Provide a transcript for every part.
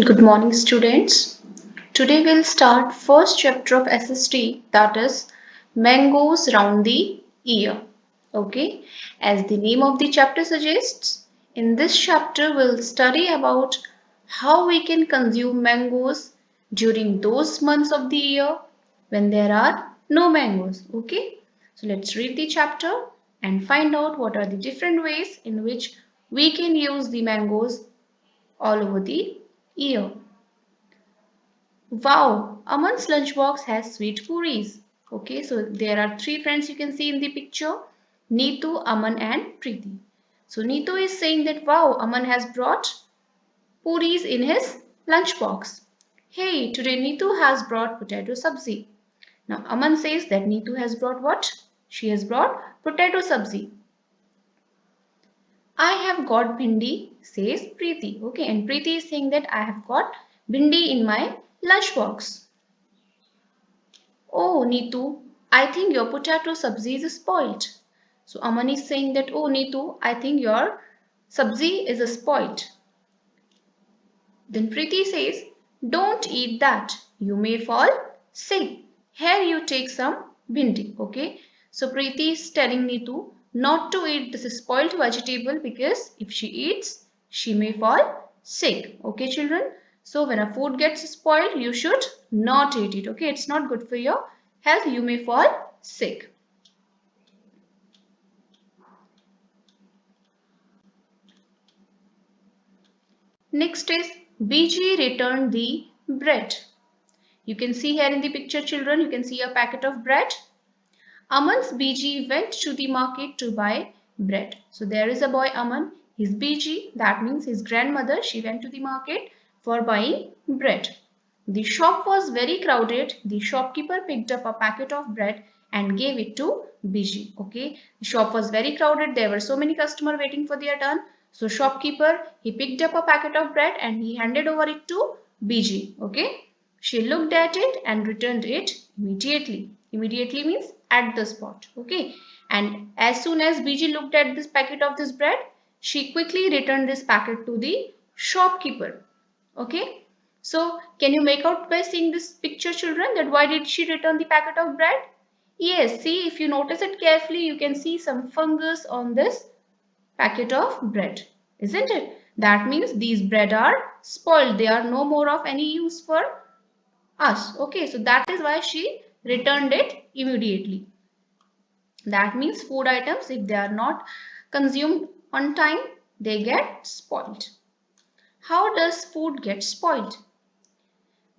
Good morning, students. Today we'll start first chapter of SST, that is mangoes round the ear. Okay, as the name of the chapter suggests, in this chapter we'll study about how we can consume mangoes during those months of the year when there are no mangoes. Okay, so let's read the chapter and find out what are the different ways in which we can use the mangoes all over the year. Wow, Aman's lunchbox has sweet puris. Okay, so there are three friends you can see in the picture, Neetu, Aman and Preeti. So Neetu is saying that wow, Aman has brought puris in his lunchbox. Hey, today Neetu has brought potato sabzi. Now Aman says that Neetu has brought what? She has brought potato sabzi. I have got bhindi, says Preeti. Okay, and Preeti is saying that I have got bhindi in my lunchbox. Oh, Neetu, I think your potato sabzi is spoilt. So Aman is saying that, oh, Neetu, I think your sabzi is spoilt. Then Preeti says, don't eat that. You may fall sick. Here you take some bhindi. Okay. So Preeti is telling Neetu not to eat this spoiled vegetable because if she eats, she may fall sick. Okay, children. So when a food gets spoiled, you should not eat it. Okay. It's not good for your health. You may fall sick. Next is BG returned the bread. You can see here in the picture, children, you can see a packet of bread. Aman's BG went to the market to buy bread. So there is a boy Aman, his BG, that means his grandmother, she went to the market for buying bread. The shop was very crowded. The shopkeeper picked up a packet of bread and gave it to BG. Okay, the shop was very crowded. There were so many customers waiting for their turn. So shopkeeper, he picked up a packet of bread and he handed over it to BG. Okay, she looked at it and returned it immediately. Immediately means at the spot. Okay, and as soon as BG looked at this packet of this bread, she quickly returned this packet to the shopkeeper. Okay, so can you make out by seeing this picture, children, that why did she return the packet of bread? Yes, see, if you notice it carefully, you can see some fungus on this packet of bread, isn't it? That means these bread are spoiled. They are no more of any use for us. Okay, so that is why she returned it immediately. That means food items, if they are not consumed on time, they get spoiled. How does food get spoiled?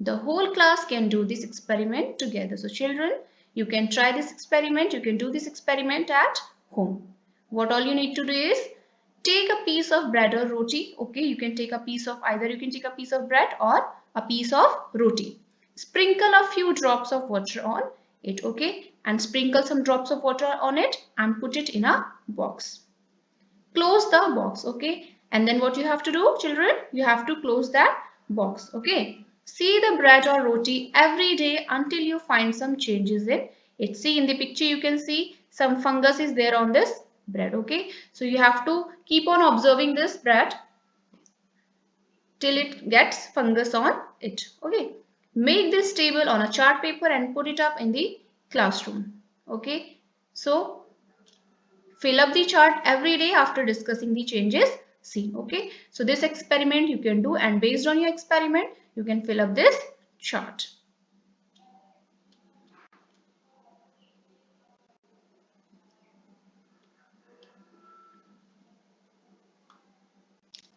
The whole class can do this experiment together. So children, you can try this experiment. You can do this experiment at home. What all you need to do is take a piece of bread or roti. Okay, you can take a piece of either you can take a piece of bread or a piece of roti. Sprinkle a few drops of water on it. Okay, and sprinkle some drops of water on it and put it in a box. Close the box. Okay, and then what you have to do, children, you have to close that box. Okay, see the bread or roti every day until you find some changes in it. See in the picture you can see some fungus is there on this bread. Okay, so you have to keep on observing this bread till it gets fungus on it. Okay, make this table on a chart paper and put it up in the classroom. Okay, so fill up the chart every day after discussing the changes seen. Okay, so this experiment you can do, and based on your experiment you can fill up this chart.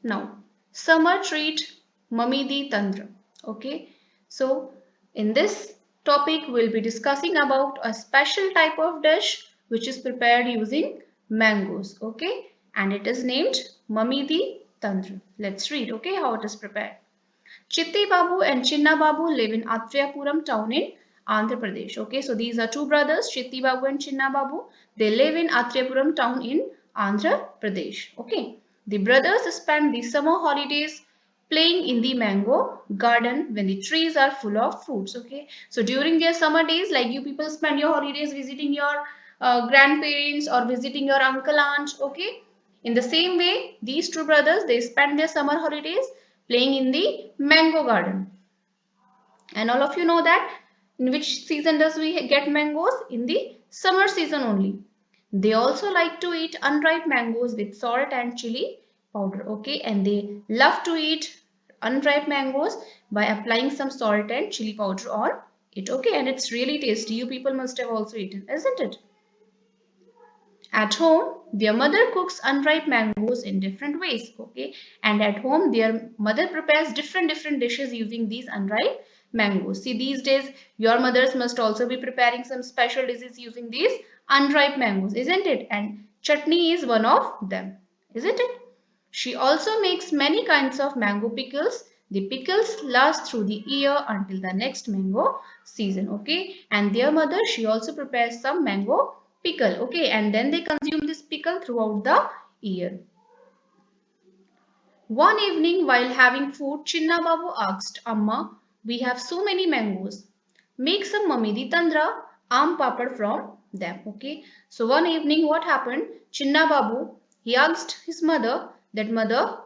Now summer treat Mummy Di Tantra. Okay, so in this topic we'll be discussing about a special type of dish which is prepared using mangoes. Okay, and it is named Mummy Di Tantra. Let's read. Okay, how it is prepared. Chitti Babu and Chinna Babu live in Athrayapuram town in Andhra Pradesh. Okay, so these are two brothers, Chitti Babu and Chinna Babu. They live in Athrayapuram town in Andhra Pradesh. Okay, the brothers spend the summer holidays playing in the mango garden when the trees are full of fruits. Okay, so during their summer days, like you people spend your holidays visiting your grandparents or visiting your uncle aunt. Okay, in the same way, these two brothers they spend their summer holidays playing in the mango garden. And all of you know that in which season does we get mangoes? In the summer season only. They also like to eat unripe mangoes with salt and chili powder, okay? And they love to eat unripe mangoes by applying some salt and chili powder on it, okay? And it's really tasty. You people must have also eaten, isn't it? At home, their mother cooks unripe mangoes in different ways, okay? And at home, their mother prepares different dishes using these unripe mangoes. See, these days, your mothers must also be preparing some special dishes using these unripe mangoes, isn't it? And chutney is one of them, isn't it? She also makes many kinds of mango pickles. The pickles last through the year until the next mango season, okay? And their mother, she also prepares some mango pickle, okay? And then they consume this pickle throughout the year. One evening while having food, Chinna Babu asked, Amma, we have so many mangoes. Make some mummy di tandra, aam papad from them, okay? So one evening what happened? Chinna Babu, he asked his mother that, Mother,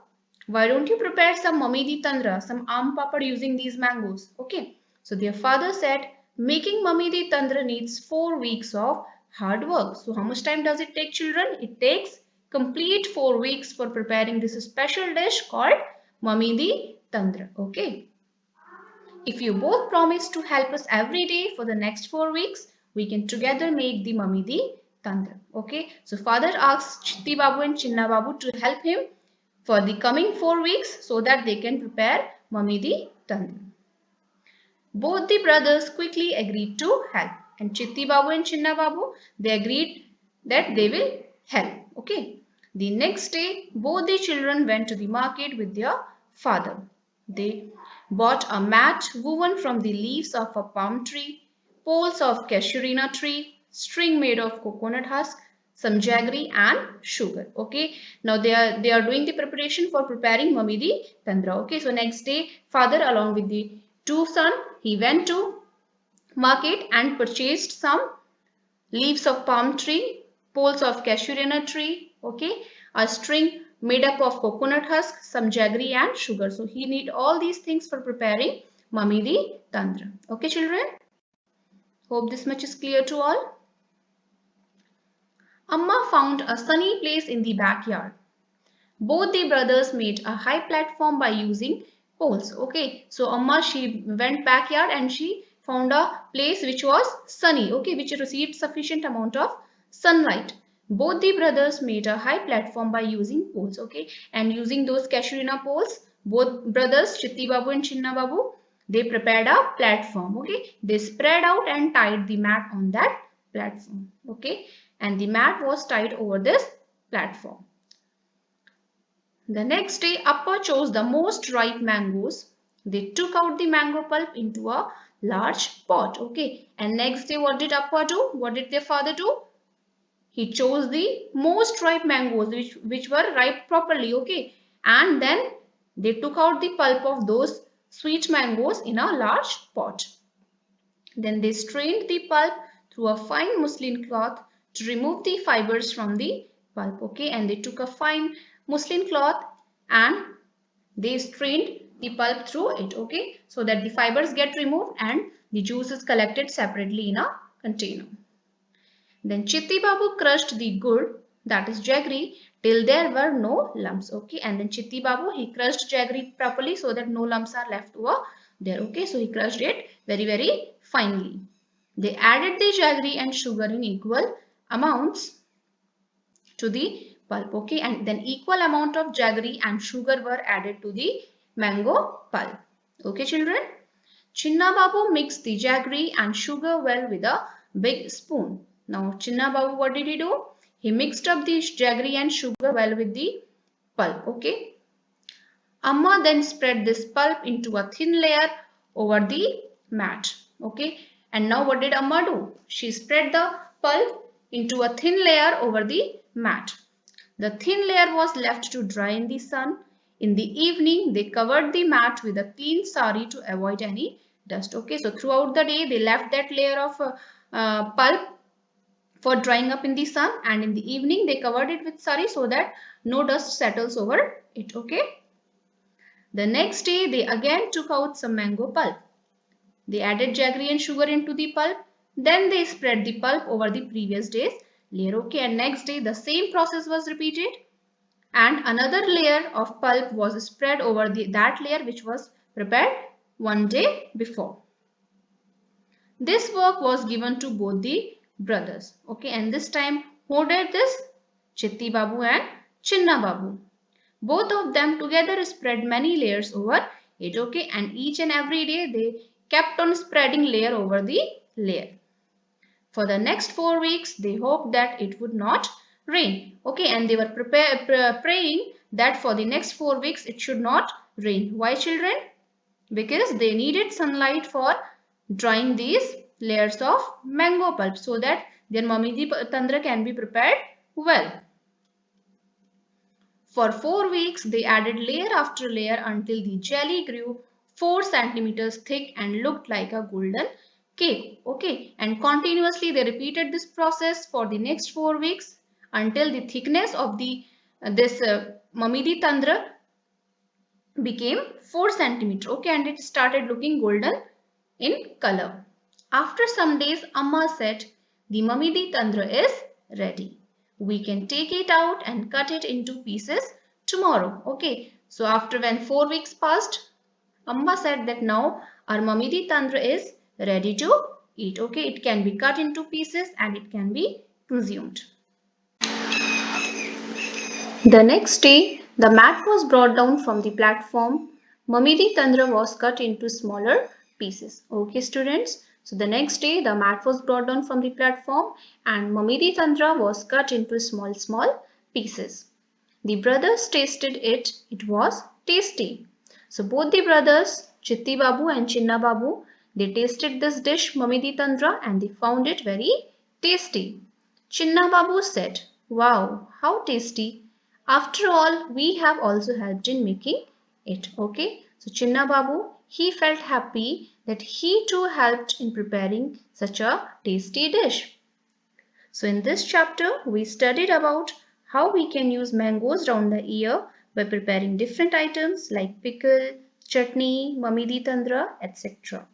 why don't you prepare some mummy di tandra, some aam papad using these mangoes, okay? So their father said, making mummy di tandra needs 4 weeks of hard work. So how much time does it take, children? It takes complete 4 weeks for preparing this special dish called mummy di tandra, okay? If you both promise to help us every day for the next 4 weeks, we can together make the mummy di tandra, okay? So father asks Chitti Babu and Chinna Babu to help him for the coming 4 weeks so that they can prepare mummy di tandra. Both the brothers quickly agreed to help, and Chitti Babu and Chinna Babu, they agreed that they will help, okay? The next day, both the children went to the market with their father. They bought a mat woven from the leaves of a palm tree, poles of casuarina tree, string made of coconut husk, some jaggery and sugar, okay? Now they are doing the preparation for preparing mummy di tandra, okay? So next day, father along with the two sons, he went to market and purchased some leaves of palm tree, poles of casuarina tree, okay, a string made up of coconut husk, some jaggery and sugar. So he need all these things for preparing mummy di tandra. Okay, children? Hope this much is clear to all. Amma found a sunny place in the backyard. Both the brothers made a high platform by using poles. Okay, so Amma, she went backyard and she found a place which was sunny, okay, which received sufficient amount of sunlight. Both the brothers made a high platform by using poles, okay, and using those casuarina poles, both brothers Chitti Babu and Chinna Babu, they prepared a platform, okay. They spread out and tied the mat on that platform, okay, and the mat was tied over this platform. The next day, Appa chose the most ripe mangoes. They took out the mango pulp into a large pot. Okay. And next day, what did Appa do? What did their father do? He chose the most ripe mangoes which were ripe properly. Okay. And then they took out the pulp of those sweet mangoes in a large pot. Then they strained the pulp through a fine muslin cloth to remove the fibers from the pulp, okay? And they took a fine muslin cloth and they strained the pulp through it, okay? So that the fibers get removed and the juice is collected separately in a container. Then Chitti Babu crushed the gur, that is jaggery, till there were no lumps, okay? And then Chitti Babu, he crushed jaggery properly so that no lumps are left over there, okay? So he crushed it very finely. They added the jaggery and sugar in equal amounts to the pulp, okay? And then equal amount of jaggery and sugar were added to the mango pulp, okay children? Chinna Babu mixed the jaggery and sugar well with a big spoon. Now Chinna Babu, what did he do? He mixed up the jaggery and sugar well with the pulp, okay? Amma then spread this pulp into a thin layer over the mat, okay? And now what did Amma do? She spread the pulp into a thin layer over the mat. The thin layer was left to dry in the sun. In the evening, they covered the mat with a clean sari to avoid any dust. Okay, so throughout the day, they left that layer of pulp for drying up in the sun, and in the evening, they covered it with sari so that no dust settles over it. Okay. The next day they again took out some mango pulp. They added jaggery and sugar into the pulp. Then they spread the pulp over the previous day's layer. Okay, and next day the same process was repeated. And another layer of pulp was spread over that layer which was prepared one day before. This work was given to both the brothers. Okay, and this time who did this? Chitti Babu and Chinna Babu. Both of them together spread many layers over it. Okay, and each and every day they kept on spreading layer over the layer. For the next 4 weeks, they hoped that it would not rain. Okay, and they were praying that for the next 4 weeks it should not rain. Why, children? Because they needed sunlight for drying these layers of mango pulp so that their Mamidi Tandra can be prepared well. For 4 weeks, they added layer after layer until the jelly grew 4 centimeters thick and looked like a golden cake. Okay, and continuously they repeated this process for the next 4 weeks until the thickness of this Mamidi Tandra became 4 centimeter. Okay, and it started looking golden in color. After some days, Amma said, the Mamidi Tandra is ready. We can take it out and cut it into pieces tomorrow. Okay, so after when 4 weeks passed, Amma said that now our Mamidi Tandra is ready to eat. Okay, it can be cut into pieces and it can be consumed. The next day, the mat was brought down from the platform. Mamidi Tandra was cut into smaller pieces. Okay, students. So the next day, the mat was brought down from the platform and Mamidi Tandra was cut into small pieces. The brothers tasted it. It was tasty. So both the brothers, Chitti Babu and Chinna Babu, they tasted this dish, Mamidi Tandra, and they found it very tasty. Chinna Babu said, wow, how tasty. After all, we have also helped in making it. Okay, so Chinna Babu, he felt happy that he too helped in preparing such a tasty dish. So in this chapter, we studied about how we can use mangoes round the year by preparing different items like pickle, chutney, mamidi tandra, etc.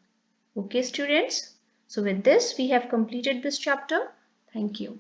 Okay, students. So with this, we have completed this chapter. Thank you.